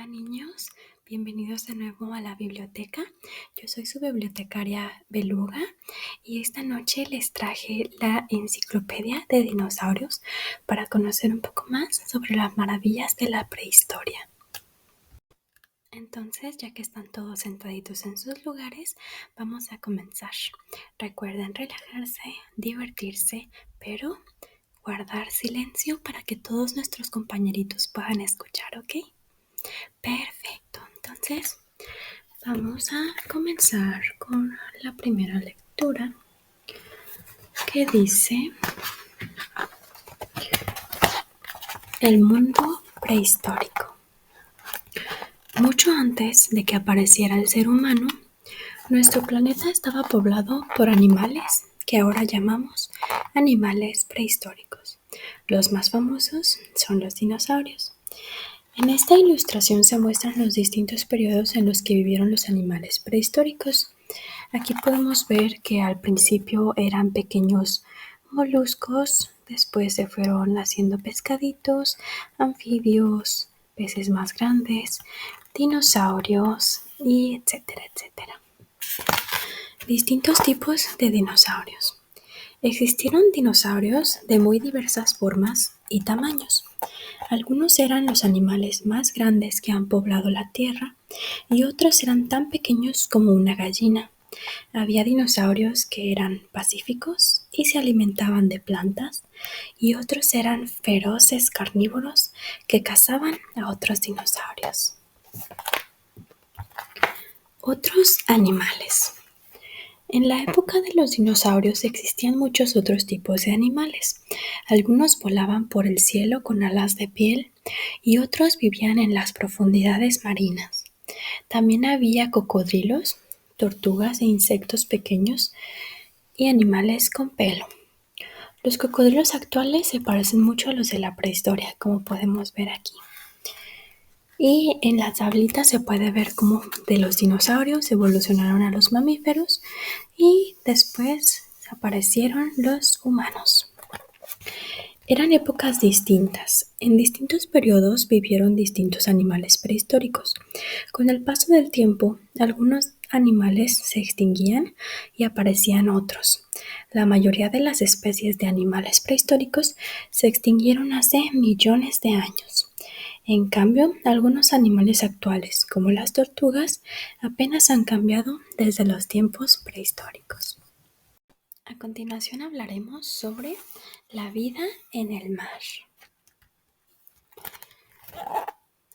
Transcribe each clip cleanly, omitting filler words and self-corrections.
Hola niños, bienvenidos de nuevo a la biblioteca. Yo soy su bibliotecaria Beluga y esta noche les traje la enciclopedia de dinosaurios para conocer un poco más sobre las maravillas de la prehistoria. Entonces, ya que están todos sentaditos en sus lugares, vamos a comenzar. Recuerden relajarse, divertirse, pero guardar silencio para que todos nuestros compañeritos puedan escuchar, ¿ok? Perfecto, entonces vamos a comenzar con la primera lectura que dice El mundo prehistórico. Mucho antes de que apareciera el ser humano, nuestro planeta estaba poblado por animales que ahora llamamos animales prehistóricos. Los más famosos son los dinosaurios. En esta ilustración se muestran los distintos periodos en los que vivieron los animales prehistóricos. Aquí podemos ver que al principio eran pequeños moluscos, después se fueron haciendo pescaditos, anfibios, peces más grandes, dinosaurios y etcétera, etcétera. Distintos tipos de dinosaurios. Existieron dinosaurios de muy diversas formas y tamaños. Algunos eran los animales más grandes que han poblado la Tierra y otros eran tan pequeños como una gallina. Había dinosaurios que eran pacíficos y se alimentaban de plantas y otros eran feroces carnívoros que cazaban a otros dinosaurios. Otros animales. En la época de los dinosaurios existían muchos otros tipos de animales. Algunos volaban por el cielo con alas de piel y otros vivían en las profundidades marinas. También había cocodrilos, tortugas e insectos pequeños y animales con pelo. Los cocodrilos actuales se parecen mucho a los de la prehistoria, como podemos ver aquí. Y en la tablita se puede ver cómo de los dinosaurios evolucionaron a los mamíferos y después aparecieron los humanos. Eran épocas distintas. En distintos periodos vivieron distintos animales prehistóricos. Con el paso del tiempo, algunos animales se extinguían y aparecían otros. La mayoría de las especies de animales prehistóricos se extinguieron hace millones de años. En cambio, algunos animales actuales, como las tortugas, apenas han cambiado desde los tiempos prehistóricos. A continuación hablaremos sobre la vida en el mar.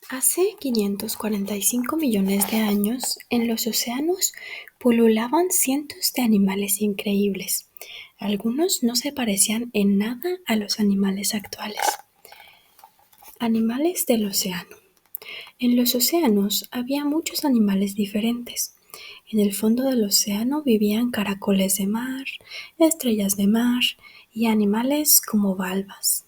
Hace 545 millones de años, en los océanos pululaban cientos de animales increíbles. Algunos no se parecían en nada a los animales actuales. Animales del océano. En los océanos había muchos animales diferentes. En el fondo del océano vivían caracoles de mar, estrellas de mar y animales como valvas.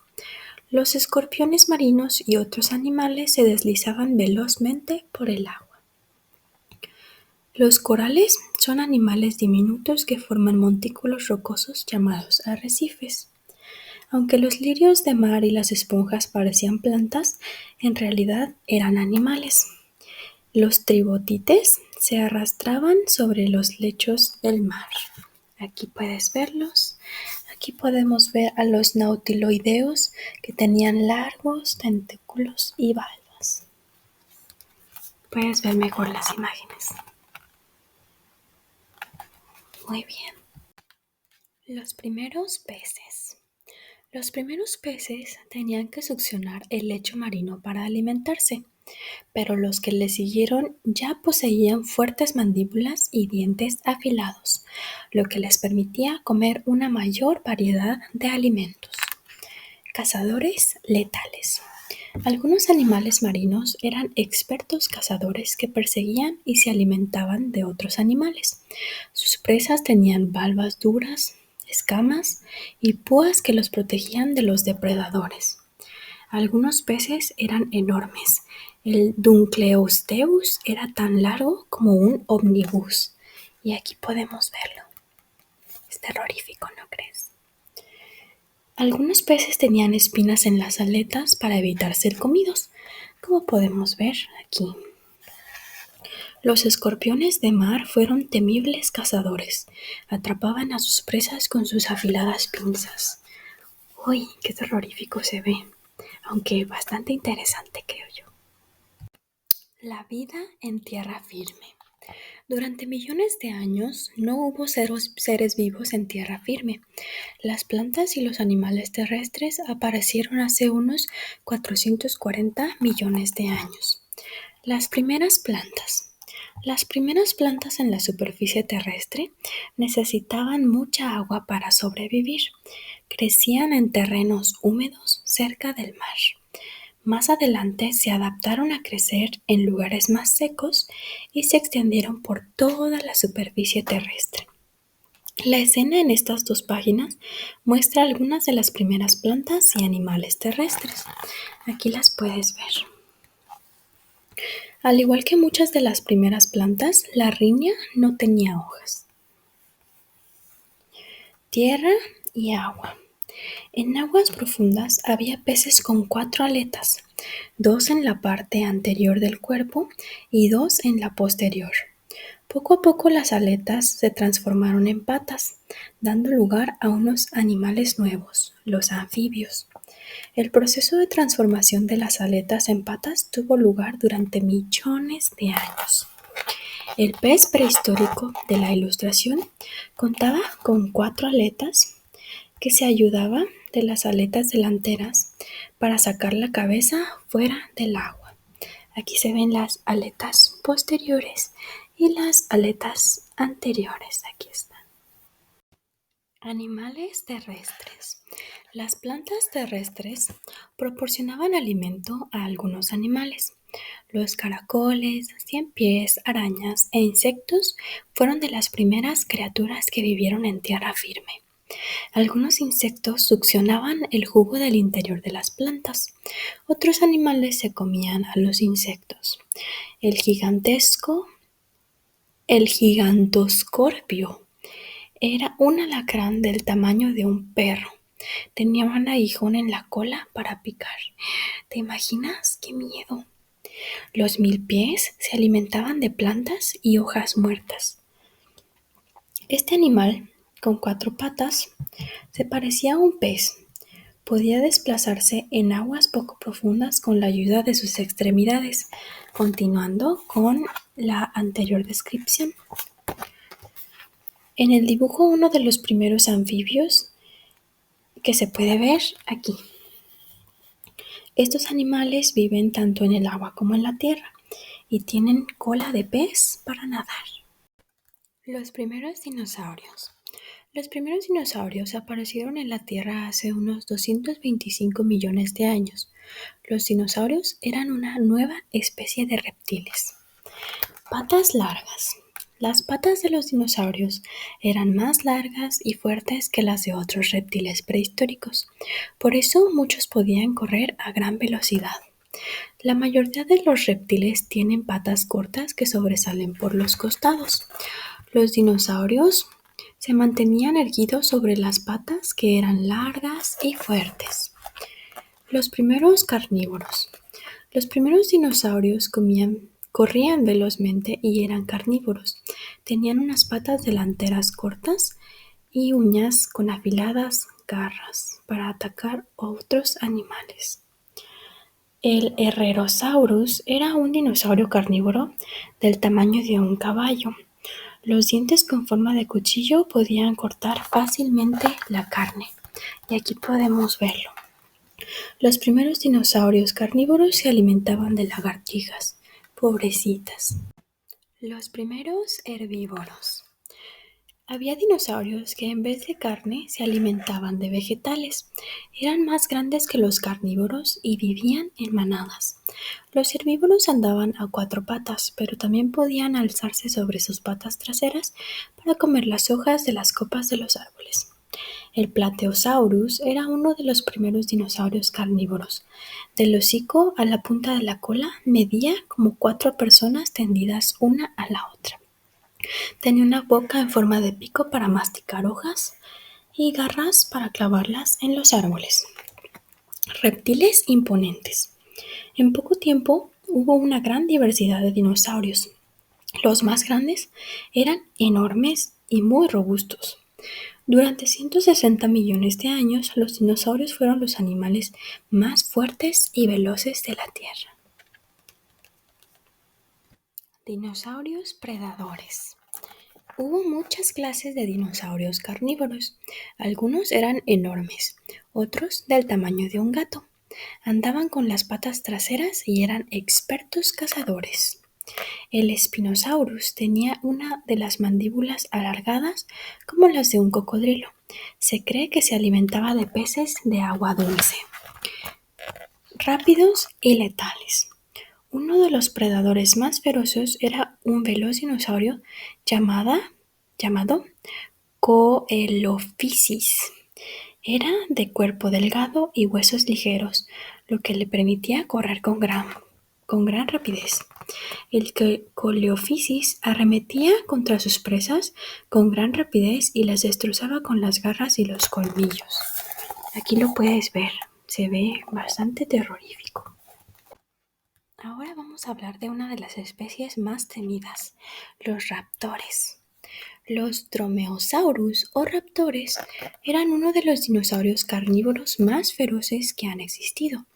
Los escorpiones marinos y otros animales se deslizaban velozmente por el agua. Los corales son animales diminutos que forman montículos rocosos llamados arrecifes. Aunque los lirios de mar y las esponjas parecían plantas, en realidad eran animales. Los tribotites se arrastraban sobre los lechos del mar. Aquí puedes verlos. Aquí podemos ver a los nautiloideos que tenían largos tentáculos y valvas. Puedes ver mejor las imágenes. Muy bien. Los primeros peces. Los primeros peces tenían que succionar el lecho marino para alimentarse, pero los que le siguieron ya poseían fuertes mandíbulas y dientes afilados, lo que les permitía comer una mayor variedad de alimentos. Cazadores letales. Algunos animales marinos eran expertos cazadores que perseguían y se alimentaban de otros animales. Sus presas tenían valvas duras, escamas y púas que los protegían de los depredadores. Algunos peces eran enormes. El Dunkleosteus era tan largo como un ómnibus. Y aquí podemos verlo. Es terrorífico, ¿no crees? Algunos peces tenían espinas en las aletas para evitar ser comidos. como podemos ver aquí. Los escorpiones de mar fueron temibles cazadores. Atrapaban a sus presas con sus afiladas pinzas. ¡Uy, qué terrorífico se ve! Aunque bastante interesante, creo yo. La vida en tierra firme. Durante millones de años no hubo seres vivos en tierra firme. Las plantas y los animales terrestres aparecieron hace unos 440 millones de años. Las primeras plantas. Las primeras plantas en la superficie terrestre necesitaban mucha agua para sobrevivir. Crecían en terrenos húmedos cerca del mar. Más adelante se adaptaron a crecer en lugares más secos y se extendieron por toda la superficie terrestre. La escena en estas dos páginas muestra algunas de las primeras plantas y animales terrestres. Aquí las puedes ver. Al igual que muchas de las primeras plantas, la riña no tenía hojas. Tierra y agua. En aguas profundas había peces con 4 aletas, 2 en la parte anterior del cuerpo y 2 en la posterior. Poco a poco las aletas se transformaron en patas, dando lugar a unos animales nuevos, los anfibios. El proceso de transformación de las aletas en patas tuvo lugar durante millones de años. El pez prehistórico de la ilustración contaba con 4 aletas que se ayudaba de las aletas delanteras para sacar la cabeza fuera del agua. Aquí se ven las aletas posteriores y las aletas anteriores. Aquí están. Animales terrestres. Las plantas terrestres proporcionaban alimento a algunos animales. Los caracoles, ciempiés, arañas e insectos fueron de las primeras criaturas que vivieron en tierra firme. Algunos insectos succionaban el jugo del interior de las plantas. Otros animales se comían a los insectos. El gigantoscorpio era un alacrán del tamaño de un perro. Tenía un aguijón en la cola para picar. ¿Te imaginas? ¡Qué miedo! Los milpies se alimentaban de plantas y hojas muertas. Este animal, con 4 patas, se parecía a un pez. Podía desplazarse en aguas poco profundas con la ayuda de sus extremidades. Continuando con la anterior descripción. En el dibujo, uno de los primeros anfibios que se puede ver aquí. Estos animales viven tanto en el agua como en la tierra y tienen cola de pez para nadar. Los primeros dinosaurios. Los primeros dinosaurios aparecieron en la Tierra hace unos 225 millones de años. Los dinosaurios eran una nueva especie de reptiles. Patas largas. Las patas de los dinosaurios eran más largas y fuertes que las de otros reptiles prehistóricos. Por eso muchos podían correr a gran velocidad. La mayoría de los reptiles tienen patas cortas que sobresalen por los costados. Los dinosaurios se mantenían erguidos sobre las patas que eran largas y fuertes. Los primeros carnívoros. Los primeros dinosaurios corrían velozmente y eran carnívoros. Tenían unas patas delanteras cortas y uñas con afiladas garras para atacar otros animales. El Herrerasaurus era un dinosaurio carnívoro del tamaño de un caballo. Los dientes con forma de cuchillo podían cortar fácilmente la carne. Y aquí podemos verlo. Los primeros dinosaurios carnívoros se alimentaban de lagartijas. Pobrecitas. Los primeros herbívoros. Había dinosaurios que en vez de carne se alimentaban de vegetales. Eran más grandes que los carnívoros y vivían en manadas. Los herbívoros andaban a 4 patas, pero también podían alzarse sobre sus patas traseras para comer las hojas de las copas de los árboles. El Plateosaurus era uno de los primeros dinosaurios carnívoros. Del hocico a la punta de la cola medía como 4 personas tendidas una a la otra. Tenía una boca en forma de pico para masticar hojas y garras para clavarlas en los árboles. Reptiles imponentes. En poco tiempo hubo una gran diversidad de dinosaurios. Los más grandes eran enormes y muy robustos. Durante 160 millones de años, los dinosaurios fueron los animales más fuertes y veloces de la Tierra. Dinosaurios predadores. Hubo muchas clases de dinosaurios carnívoros. Algunos eran enormes, otros del tamaño de un gato. Andaban con las patas traseras y eran expertos cazadores. El Spinosaurus tenía una de las mandíbulas alargadas como las de un cocodrilo. Se cree que se alimentaba de peces de agua dulce. Rápidos y letales. Uno de los predadores más feroces era un veloz dinosaurio llamado Coelophysis. Era de cuerpo delgado y huesos ligeros, lo que le permitía correr con gran rapidez. El Coleophysis arremetía contra sus presas con gran rapidez y las destrozaba con las garras y los colmillos. Aquí lo puedes ver, se ve bastante terrorífico. Ahora vamos a hablar de una de las especies más temidas, los raptores. Los Dromaeosaurus o raptores eran uno de los dinosaurios carnívoros más feroces que han existido.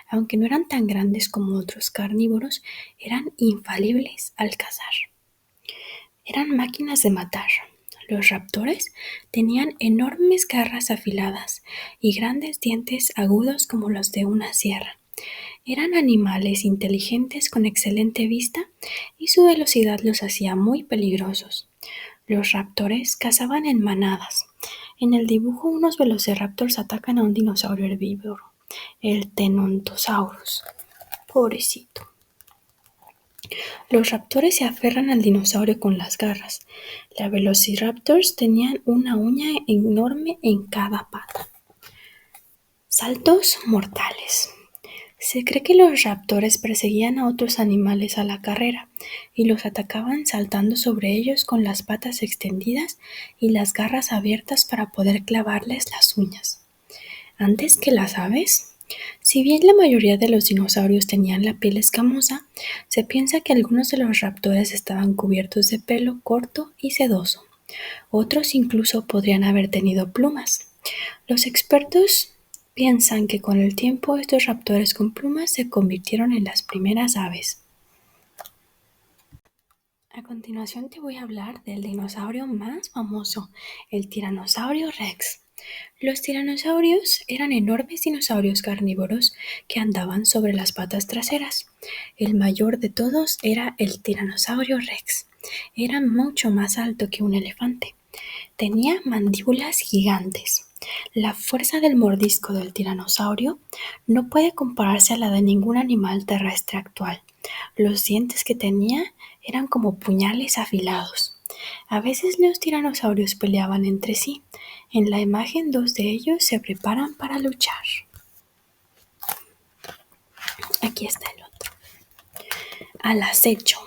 Aunque no eran tan grandes como otros carnívoros, eran infalibles al cazar. Eran máquinas de matar. Los raptores tenían enormes garras afiladas y grandes dientes agudos como los de una sierra. Eran animales inteligentes con excelente vista y su velocidad los hacía muy peligrosos. Los raptores cazaban en manadas. En el dibujo, unos velociraptors atacan a un dinosaurio herbívoro, el Tenontosaurus. Pobrecito. Los raptores se aferran al dinosaurio con las garras. Los velociraptors tenían una uña enorme en cada pata. Saltos mortales. Se cree que los raptores perseguían a otros animales a la carrera y los atacaban saltando sobre ellos con las patas extendidas y las garras abiertas para poder clavarles las uñas. Antes que las aves, si bien la mayoría de los dinosaurios tenían la piel escamosa, se piensa que algunos de los raptores estaban cubiertos de pelo corto y sedoso. Otros incluso podrían haber tenido plumas. Los expertos piensan que con el tiempo estos raptores con plumas se convirtieron en las primeras aves. A continuación te voy a hablar del dinosaurio más famoso, el Tiranosaurio Rex. Los tiranosaurios eran enormes dinosaurios carnívoros que andaban sobre las patas traseras. El mayor de todos era el Tiranosaurio Rex. Era mucho más alto que un elefante. Tenía mandíbulas gigantes. La fuerza del mordisco del tiranosaurio no puede compararse a la de ningún animal terrestre actual. Los dientes que tenía eran como puñales afilados. A veces los tiranosaurios peleaban entre sí. En la imagen, dos de ellos se preparan para luchar. Aquí está el otro. Al acecho.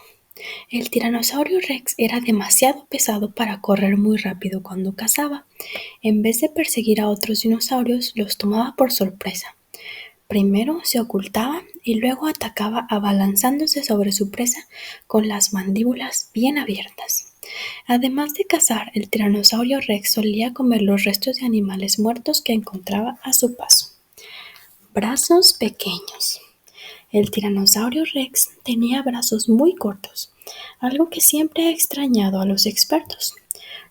El tiranosaurio Rex era demasiado pesado para correr muy rápido cuando cazaba. En vez de perseguir a otros dinosaurios, los tomaba por sorpresa. Primero se ocultaba y luego atacaba abalanzándose sobre su presa con las mandíbulas bien abiertas. Además de cazar, el tiranosaurio Rex solía comer los restos de animales muertos que encontraba a su paso. Brazos pequeños. El tiranosaurio Rex tenía brazos muy cortos, algo que siempre ha extrañado a los expertos.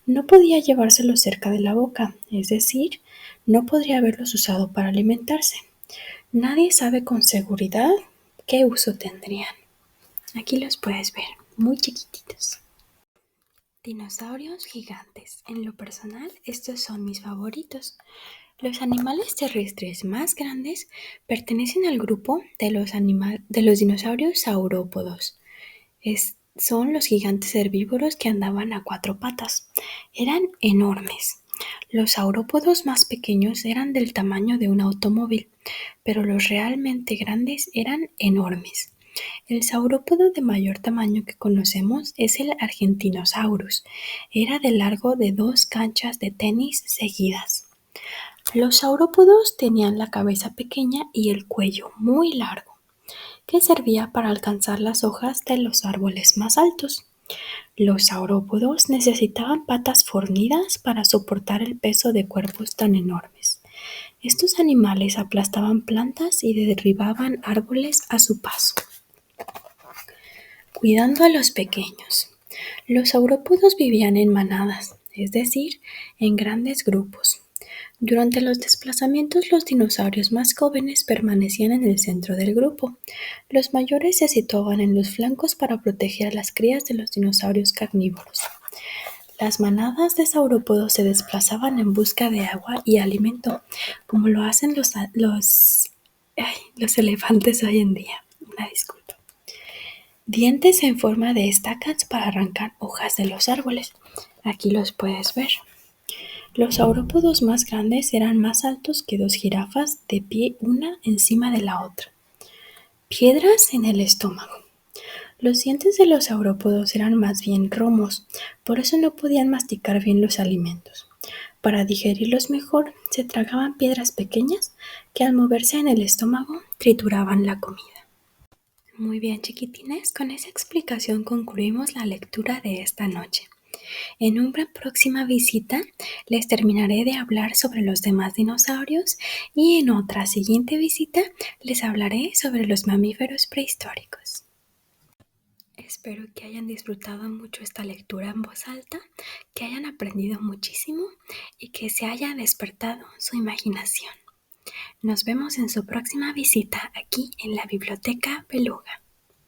No podía llevárselos cerca de la boca, es decir, no podría haberlos usado para alimentarse. Nadie sabe con seguridad qué uso tendrían. Aquí los puedes ver, muy chiquititos. Dinosaurios gigantes. En lo personal, estos son mis favoritos. Los animales terrestres más grandes pertenecen al grupo de los dinosaurios saurópodos. Son los gigantes herbívoros que andaban a cuatro patas. Eran enormes. Los saurópodos más pequeños eran del tamaño de un automóvil, pero los realmente grandes eran enormes. El saurópodo de mayor tamaño que conocemos es el Argentinosaurus. Era de largo de 2 canchas de tenis seguidas. Los saurópodos tenían la cabeza pequeña y el cuello muy largo. que servía para alcanzar las hojas de los árboles más altos. Los saurópodos necesitaban patas fornidas para soportar el peso de cuerpos tan enormes. Estos animales aplastaban plantas y derribaban árboles a su paso. Cuidando a los pequeños. Los saurópodos vivían en manadas, es decir, en grandes grupos. Durante los desplazamientos, los dinosaurios más jóvenes permanecían en el centro del grupo. Los mayores se situaban en los flancos para proteger a las crías de los dinosaurios carnívoros. Las manadas de saurópodos se desplazaban en busca de agua y alimento, como lo hacen los elefantes hoy en día. Una disculpa. Dientes en forma de estacas para arrancar hojas de los árboles. Aquí los puedes ver. Los saurópodos más grandes eran más altos que dos jirafas de pie una encima de la otra. Piedras en el estómago. Los dientes de los saurópodos eran más bien romos, por eso no podían masticar bien los alimentos. Para digerirlos mejor, se tragaban piedras pequeñas que al moverse en el estómago trituraban la comida. Muy bien, chiquitines, con esa explicación concluimos la lectura de esta noche. En una próxima visita les terminaré de hablar sobre los demás dinosaurios y en otra siguiente visita les hablaré sobre los mamíferos prehistóricos. Espero que hayan disfrutado mucho esta lectura en voz alta, que hayan aprendido muchísimo y que se haya despertado su imaginación. Nos vemos en su próxima visita aquí en la Biblioteca Beluga.